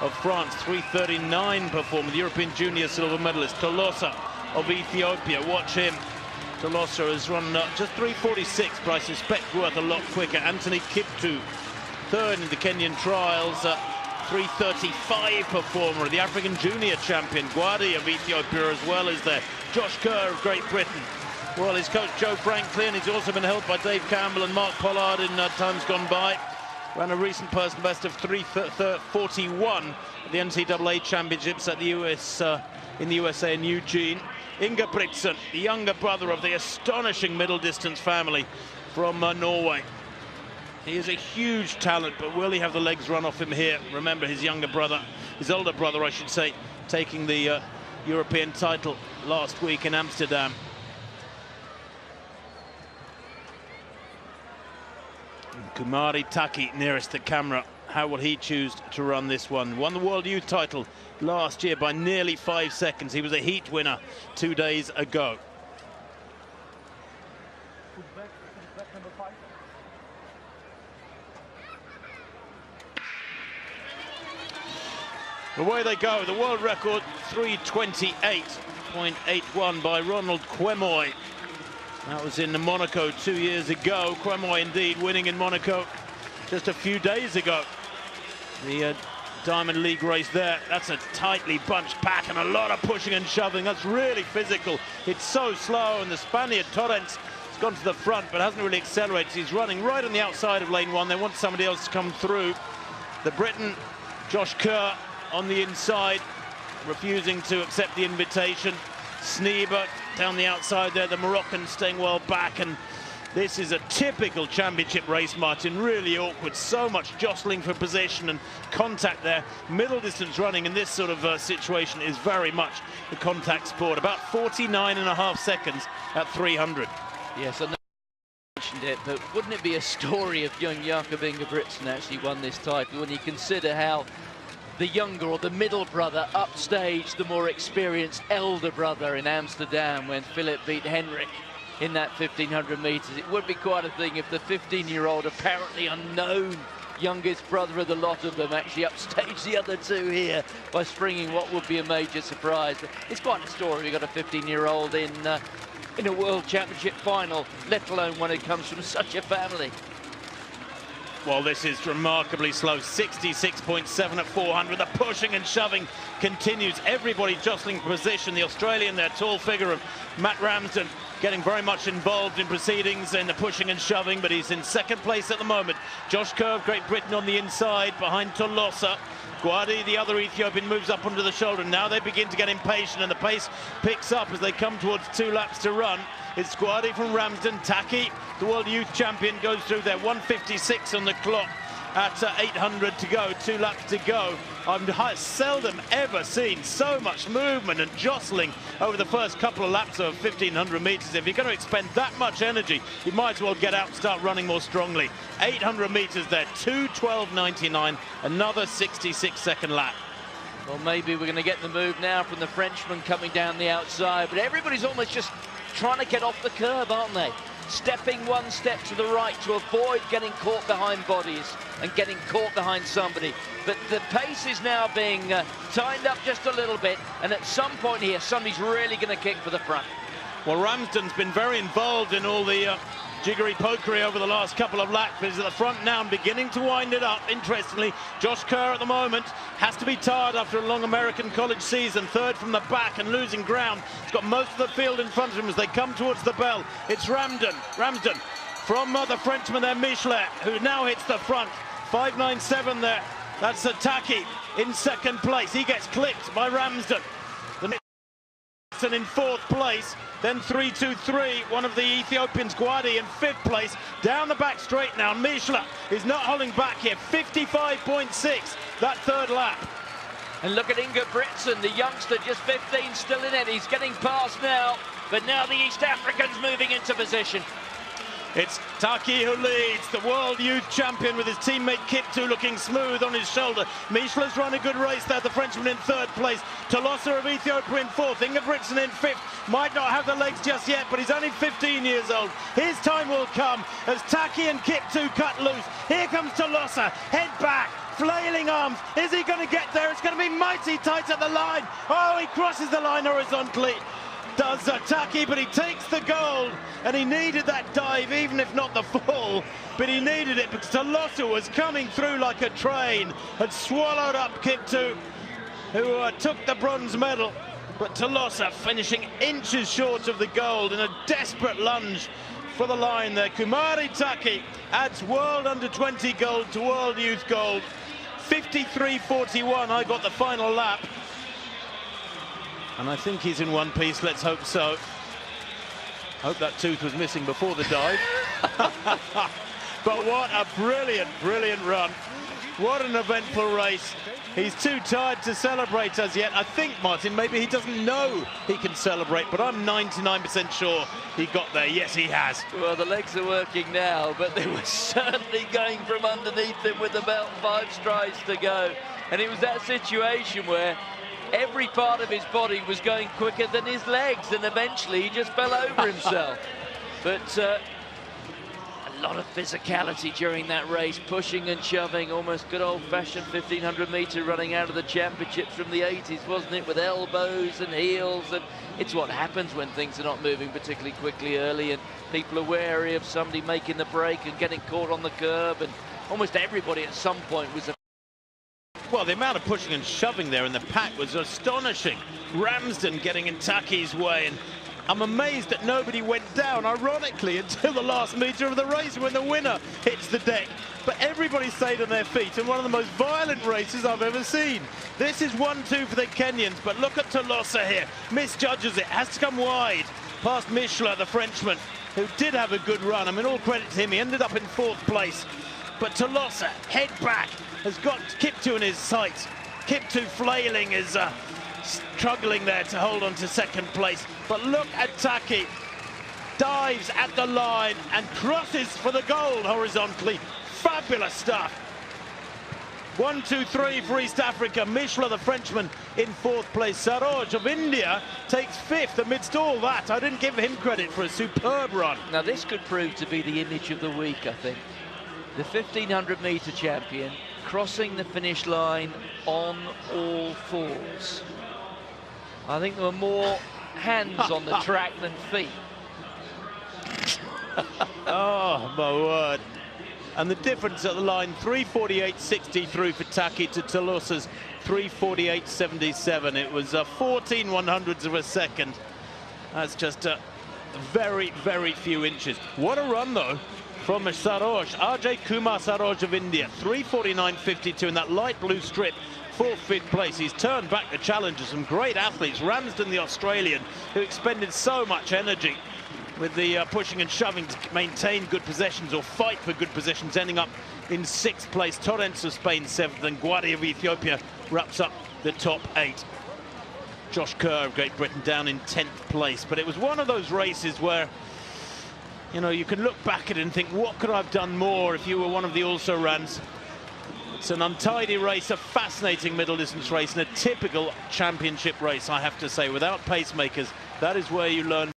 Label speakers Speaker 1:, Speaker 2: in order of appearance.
Speaker 1: of France, 3:39 performer, the European junior silver medalist. Tolosa of Ethiopia, watch him. Tolosa has run just 3:46, but I suspect worth a lot quicker. Anthony Kiptu, third in the Kenyan trials, 3:35 performer, the African junior champion. Gwadi of Ethiopia as well is there. Josh Kerr of Great Britain. Well, his coach Joe Franklin, he's also been helped by Dave Campbell and Mark Pollard in times gone by. Ran a recent personal best of 3:41 at the NCAA championships at the in the USA in Eugene. Ingebrigtsen, the younger brother of the astonishing middle distance family from Norway. He is a huge talent, but will he have the legs run off him here? Remember, his older brother, I should say, taking the European title last week in Amsterdam. Kumari Taki nearest the camera. How will he choose to run this one? Won the World Youth title last year by nearly 5 seconds. He was a heat winner 2 days ago. Away they go. The world record 3:28.81 by Ronald Kwemoy. That was in Monaco 2 years ago. Kwemoy indeed winning in Monaco just a few days ago. The Diamond League race there. That's a tightly bunched pack and a lot of pushing and shoving. That's really physical. It's so slow, and the Spaniard Torrents has gone to the front but hasn't really accelerated. He's running right on the outside of lane one. They want somebody else to come through. The Briton, Josh Kerr, on the inside, refusing to accept the invitation. Sneber down the outside there, the Moroccan staying well back, and this is a typical championship race, Martin. Really awkward, so much jostling for position and contact there. Middle distance running in this sort of situation is very much a contact sport. About 49.5 seconds at 300.
Speaker 2: Yes, I know you mentioned it, but wouldn't it be a story if young Jakob Ingebrigtsen actually won this title, when you consider how the younger or the middle brother upstaged the more experienced elder brother in Amsterdam when Philip beat Henrik in that 1500 meters. It would be quite a thing if the 15-year-old, apparently unknown youngest brother of the lot of them, actually upstaged the other two here by springing what would be a major surprise. But it's quite a story. We've got a 15-year-old in a World Championship final, let alone when it comes from such a family.
Speaker 1: Well, this is remarkably slow. 66.7 at 400. The pushing and shoving continues. Everybody jostling for position. The Australian, their tall figure of Matt Ramsden, getting very much involved in proceedings in the pushing and shoving, but he's in second place at the moment. Josh Kerr of Great Britain on the inside behind Tolosa. Gwadi, the other Ethiopian, moves up onto the shoulder. Now they begin to get impatient, and the pace picks up as they come towards 2 laps to run. It's Gwadi from Ramsden. Taki, the world youth champion, goes through there. 1:56 on the clock at 800 to go, 2 laps to go. I've seldom ever seen so much movement and jostling over the first couple of laps of 1500 meters. If you're going to expend that much energy, you might as well get out and start running more strongly. 800 meters there, 2:12.99, another 66-second lap.
Speaker 2: Well, maybe we're going to get the move now from the Frenchman coming down the outside, but everybody's almost just trying to get off the curb, aren't they? Stepping one step to the right to avoid getting caught behind bodies and getting caught behind somebody. But the pace is now being tightened up just a little bit, and at some point here, somebody's really going to kick for the front.
Speaker 1: Well, Ramsden's been very involved in all the jiggery-pokery over the last couple of laps. He's at the front now and beginning to wind it up. Interestingly, Josh Kerr at the moment has to be tired after a long American college season. Third from the back and losing ground. He's got most of the field in front of him as they come towards the bell. It's Ramsden from the Frenchman there, Michelet, who now hits the front. 5.97 there. That's Taki in second place. He gets clipped by Ramsden. In fourth place, then 3.23, one of the Ethiopians, Gwadi, in fifth place. Down the back straight now, Michelet is not holding back here. 55.6, that third lap.
Speaker 2: And look at Ingebrigtsen, the youngster, just 15, still in it. He's getting past now, but now the East African's moving into position.
Speaker 1: It's Taki who leads, the world youth champion, with his teammate Kiptu looking smooth on his shoulder. Michelet's run a good race there, the Frenchman in third place. Tolosa of Ethiopia in fourth, Ingebrigtsen in fifth. Might not have the legs just yet, but he's only 15 years old. His time will come as Taki and Kiptu cut loose. Here comes Tolosa, head back, flailing arms. Is he going to get there? It's going to be mighty tight at the line. Oh, he crosses the line horizontally. Does Taki, but he takes the gold, and he needed that dive, even if not the fall, but he needed it because Tolosa was coming through like a train, had swallowed up Kiptu, who took the bronze medal, but Tolosa finishing inches short of the gold in a desperate lunge for the line there. Kumari Taki adds World Under-20 gold to World Youth gold. 53.41, I got the final lap. And I think he's in one piece, let's hope so. Hope that tooth was missing before the dive. But what a brilliant, brilliant run. What an eventful race. He's too tired to celebrate as yet. I think, Martin, maybe he doesn't know he can celebrate, but I'm 99% sure he got there. Yes, he has.
Speaker 2: Well, the legs are working now, but they were certainly going from underneath him with about 5 strides to go. And it was that situation where every part of his body was going quicker than his legs, and eventually he just fell over himself. But a lot of physicality during that race, pushing and shoving, almost good old-fashioned 1500-meter running out of the championships from the 80s, wasn't it? With elbows and heels, and it's what happens when things are not moving particularly quickly early, and people are wary of somebody making the break and getting caught on the curb, and almost everybody at some point was
Speaker 1: Well, the amount of pushing and shoving there in the pack was astonishing. Ramsden getting in Taki's way, and I'm amazed that nobody went down, ironically, until the last metre of the race when the winner hits the deck. But everybody stayed on their feet, and one of the most violent races I've ever seen. This is 1-2 for the Kenyans, but look at Tolosa here. Misjudges it, has to come wide past Michler, the Frenchman, who did have a good run. I mean, all credit to him. He ended up in 4th place. But Tolosa, head back, has got Kiptu in his sights. Kiptu flailing is struggling there to hold on to 2nd place. But look at Taki, dives at the line and crosses for the gold horizontally. Fabulous stuff. 1, 2, 3 for East Africa. Michler, the Frenchman, in 4th place. Saroj of India takes 5th amidst all that. I didn't give him credit for a superb run.
Speaker 2: Now this could prove to be the image of the week, I think. The 1500-meter champion crossing the finish line on all 4s. I think there were more hands on the track than feet.
Speaker 1: Oh, my word. And the difference at the line, 3:48.63 for Taki to Tolosa's 3:48.77. It was 14 100ths of a second. That's just very, very few inches. What a run, though, from Saroj, Ajay Kumar Saroj of India, 3:49.52 in that light blue strip, 4th, 5th place. He's turned back the challengers, some great athletes. Ramsden, the Australian, who expended so much energy with the pushing and shoving to maintain good possessions or fight for good possessions, ending up in 6th place. Torrents of Spain 7th, and Gwadi of Ethiopia wraps up the top 8. Josh Kerr of Great Britain down in 10th place. But it was one of those races where, you know, you can look back at it and think, what could I have done more if you were one of the also-rans? It's an untidy race, a fascinating middle distance race, and a typical championship race, I have to say. Without pacemakers, that is where you learn